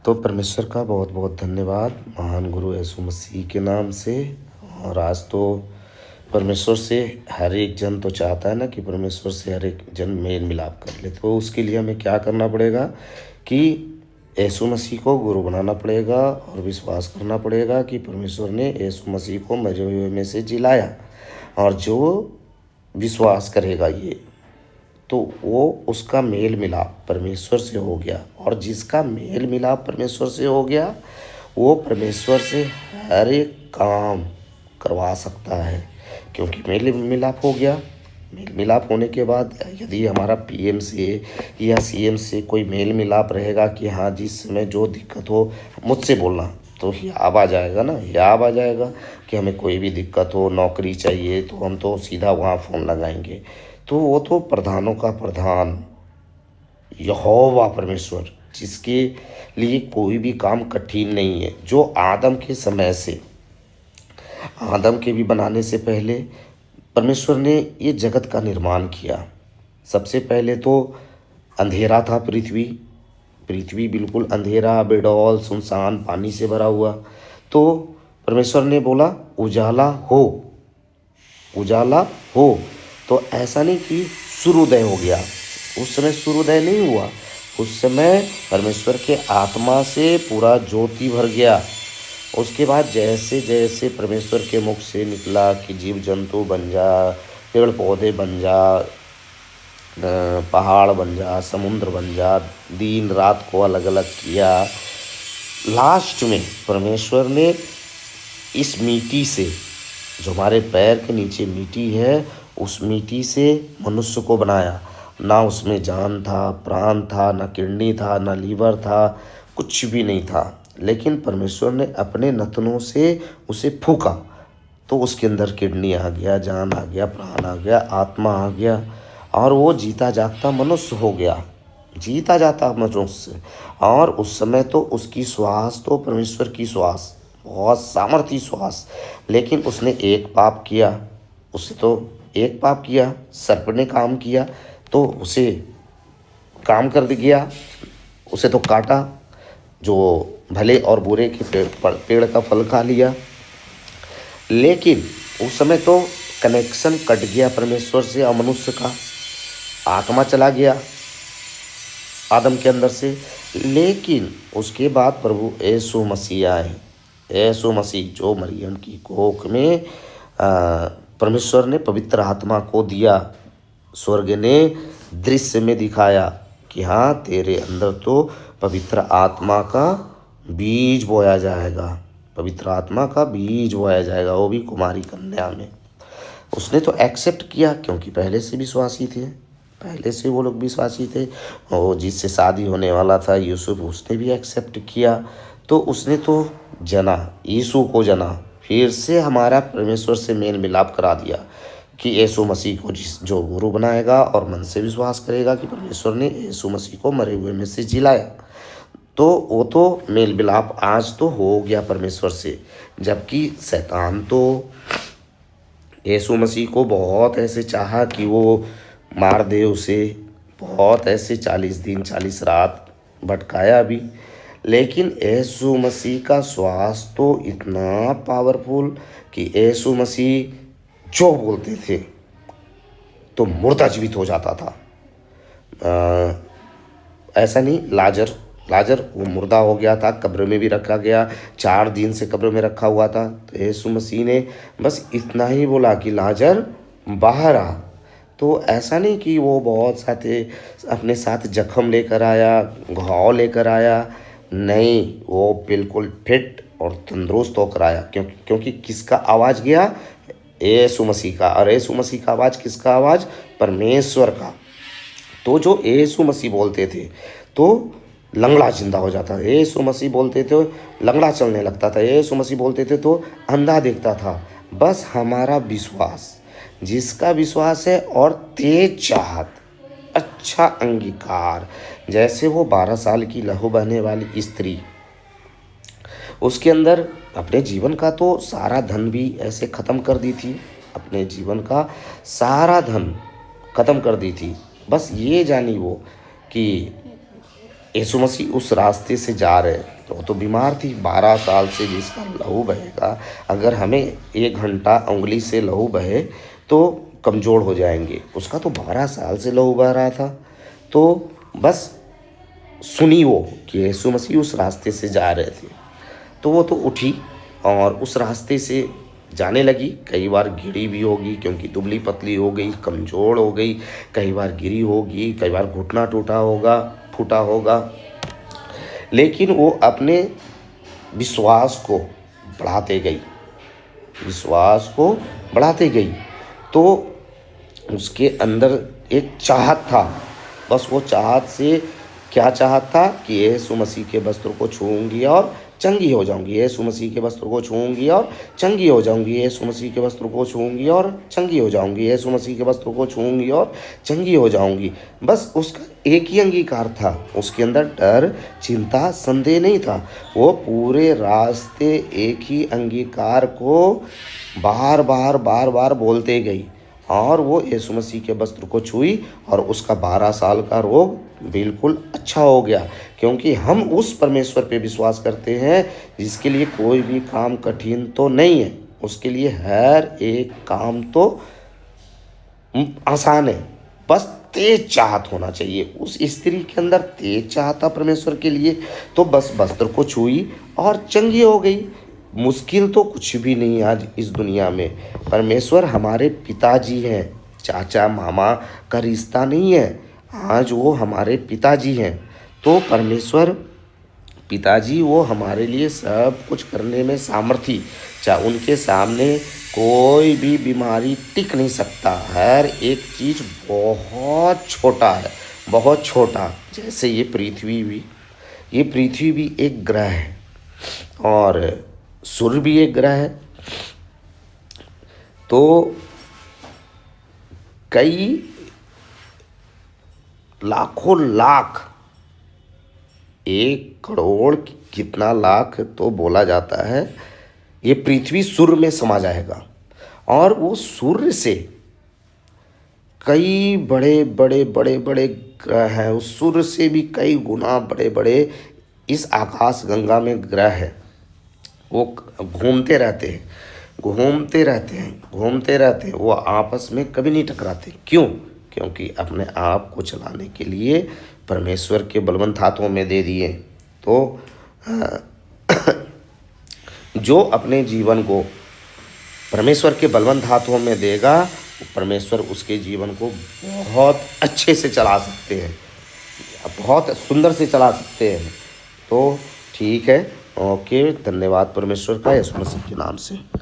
तो परमेश्वर का बहुत बहुत धन्यवाद महान गुरु यीशु मसीह के नाम से। और आज तो परमेश्वर से हर एक जन तो चाहता है ना कि परमेश्वर से हर एक जन मेल मिलाप कर ले। तो उसके लिए हमें क्या करना पड़ेगा कि यीशु मसीह को गुरु बनाना पड़ेगा और विश्वास करना पड़ेगा कि परमेश्वर ने यीशु मसीह को मरे हुए में से जिलाया। और जो विश्वास करेगा ये तो वो उसका मेल मिलाप परमेश्वर से हो गया। और जिसका मेल मिलाप परमेश्वर से हो गया वो परमेश्वर से हर एक काम करवा सकता है, क्योंकि मेल मिलाप हो गया। मेल मिलाप होने के बाद यदि हमारा पीएम से या सीएम से कोई मेल मिलाप रहेगा कि हाँ जिस समय जो दिक्कत हो मुझसे बोलना, तो याद आ जाएगा ना, याद आ जाएगा कि हमें कोई भी दिक्कत हो, नौकरी चाहिए तो हम तो सीधा वहाँ फ़ोन लगाएंगे। तो वो तो प्रधानों का प्रधान यहोवा परमेश्वर, जिसके लिए कोई भी काम कठिन नहीं है, जो आदम के समय से, आदम के भी बनाने से पहले परमेश्वर ने ये जगत का निर्माण किया। सबसे पहले तो अंधेरा था, पृथ्वी बिल्कुल अंधेरा, बेडौल सुनसान पानी से भरा हुआ। तो परमेश्वर ने बोला उजाला हो, उजाला हो। तो ऐसा नहीं कि सूर्योदय हो गया, उस समय सूर्योदय नहीं हुआ, उस समय परमेश्वर के आत्मा से पूरा ज्योति भर गया। उसके बाद जैसे जैसे परमेश्वर के मुख से निकला कि जीव जंतु बन जा, पेड़ पौधे बन जा, पहाड़ बन जा, समुद्र बन जा, दिन रात को अलग अलग किया। लास्ट में परमेश्वर ने इस मिट्टी से, जो हमारे पैर के नीचे मिट्टी है, उस मिट्टी से मनुष्य को बनाया। ना उसमें जान था, प्राण था, ना किडनी था, ना लीवर था, कुछ भी नहीं था। लेकिन परमेश्वर ने अपने नथनों से उसे फूका तो उसके अंदर किडनी आ गया, जान आ गया, प्राण आ गया, आत्मा आ गया, और वो जीता जागता मनुष्य हो गया, जीता जाता मनुष्य। और उस समय तो उसकी श्वास तो परमेश्वर की श्वास, बहुत सामर्थी श्वास। लेकिन उसने एक पाप किया, उससे तो एक पाप किया, सर्प ने काम किया तो उसे काम कर गया, उसे तो काटा, जो भले और बुरे के पेड़ का फल खा लिया। लेकिन उस समय तो कनेक्शन कट गया परमेश्वर से और मनुष्य का, आत्मा चला गया आदम के अंदर से। लेकिन उसके बाद प्रभु यीशु मसीह आए, यीशु मसीह जो मरियम की कोख में परमेश्वर ने पवित्र आत्मा को दिया, स्वर्ग ने दृश्य में दिखाया कि हाँ तेरे अंदर तो पवित्र आत्मा का बीज बोया जाएगा, पवित्र आत्मा का बीज बोया जाएगा, वो भी कुमारी कन्या में। उसने तो एक्सेप्ट किया क्योंकि पहले से विश्वासी थे, पहले से वो लोग विश्वासी थे। और जिससे शादी होने वाला था यूसुफ, उसने भी एक्सेप्ट किया। तो उसने तो जना, यीशु को जना, फिर से हमारा परमेश्वर से मेल मिलाप करा दिया कि यीशु मसीह को जो गुरु बनाएगा और मन से विश्वास करेगा कि परमेश्वर ने यीशु मसीह को मरे हुए में से जिलाया, तो वो तो मेल मिलाप आज तो हो गया परमेश्वर से। जबकि शैतान तो यीशु मसीह को बहुत ऐसे चाहा कि वो मार दे उसे, बहुत ऐसे 40 दिन 40 रात भटकाया भी। लेकिन यीशु मसीह का श्वास तो इतना पावरफुल कि यीशु मसीह जो बोलते थे तो मुर्दा जीवित हो जाता था। ऐसा नहीं, लाजर वो मुर्दा हो गया था, कब्र में भी रखा गया, 4 दिन से कब्र में रखा हुआ था। तो यीशु मसीह ने बस इतना ही बोला कि लाजर बाहर आ। तो ऐसा नहीं कि वो बहुत सारे अपने साथ जख्म लेकर आया, घाव लेकर आया, नहीं, वो बिल्कुल फिट और तंदुरुस्त होकर आया। क्योंकि किसका आवाज़ गया? यीशु मसीह का। और यीशु मसीह का आवाज़ किसका आवाज़? परमेश्वर का। तो जो यीशु मसीह बोलते थे तो लंगड़ा जिंदा हो जाता था, यीशु मसीह बोलते थे लंगड़ा चलने लगता था, यीशु मसीह बोलते थे तो अंधा देखता था। बस हमारा विश्वास, जिसका विश्वास है और तेज चाहत, अच्छा अंगीकार, जैसे वो 12 साल की लहू बहने वाली स्त्री, उसके अंदर अपने जीवन का तो सारा धन भी ऐसे ख़त्म कर दी थी, अपने जीवन का सारा धन ख़त्म कर दी थी। बस ये जानी वो कि यीशु मसीह उस रास्ते से जा रहे हैं, तो वो तो बीमार थी 12 साल से, जिसका लहू बहेगा, अगर हमें 1 घंटा उंगली से लहू बहे तो कमज़ोर हो जाएंगे, उसका तो 12 साल से लहू बह रहा था। तो बस सुनी वो कि यीशु मसीह उस रास्ते से जा रहे थे, तो वो तो उठी और उस रास्ते से जाने लगी। कई बार गिरी भी होगी क्योंकि दुबली पतली हो गई, कमज़ोर हो गई, कई बार गिरी होगी, कई बार घुटना टूटा होगा, फूटा होगा, लेकिन वो अपने विश्वास को बढ़ाते गई, विश्वास को बढ़ाते गई। तो उसके अंदर एक चाहत था, बस वो चाहत से क्या चाहत था कि यीशु मसीह के वस्त्र को छूऊंगी और चंगी हो जाऊंगी, यीशु मसीह के वस्त्र को छूऊंगी और चंगी हो जाऊंगी, यीशु मसीह के वस्त्र को छूऊंगी और चंगी हो जाऊंगी, यीशु मसीह के वस्त्र को छूऊंगी और चंगी हो जाऊंगी। बस उसका एक ही अंगीकार था, उसके अंदर डर, चिंता, संदेह नहीं था। वो पूरे रास्ते एक ही अंगीकार को बार बार बोलते गई और वो यीशु मसीह के वस्त्र को छुई और उसका 12 साल का रोग बिल्कुल अच्छा हो गया। क्योंकि हम उस परमेश्वर पे विश्वास करते हैं जिसके लिए कोई भी काम कठिन तो नहीं है, उसके लिए हर एक काम तो आसान है, बस तेज चाहत होना चाहिए। उस स्त्री के अंदर तेज चाहत था परमेश्वर के लिए, तो बस वस्त्र को छुई और चंगी हो गई। मुश्किल तो कुछ भी नहीं आज इस दुनिया में। परमेश्वर हमारे पिताजी हैं, चाचा मामा का रिश्ता नहीं है, आज वो हमारे पिताजी हैं। तो परमेश्वर पिताजी वो हमारे लिए सब कुछ करने में सामर्थी, चाहे उनके सामने कोई भी बीमारी टिक नहीं सकता। हर एक चीज़ बहुत छोटा है, बहुत छोटा। जैसे ये पृथ्वी भी एक ग्रह है और सूर्य भी एक ग्रह है। तो कई लाखों लाख, 1 करोड़ कितना लाख तो बोला जाता है, ये पृथ्वी सूर्य में समा जाएगा और वो सूर्य से कई बड़े ग्रह हैं, उस सूर्य से भी कई गुना बड़े बड़े इस आकाश गंगा में ग्रह है। वो घूमते रहते हैं, वो आपस में कभी नहीं टकराते। क्यों? क्योंकि अपने आप को चलाने के लिए परमेश्वर के बलवंत हाथों में दे दिए। तो जो अपने जीवन को परमेश्वर के बलवंत हाथों में देगा, परमेश्वर उसके जीवन को बहुत अच्छे से चला सकते हैं, बहुत सुंदर से चला सकते हैं। तो ठीक है, ओके, धन्यवाद परमेश्वर का, यीशु मसीह के नाम से।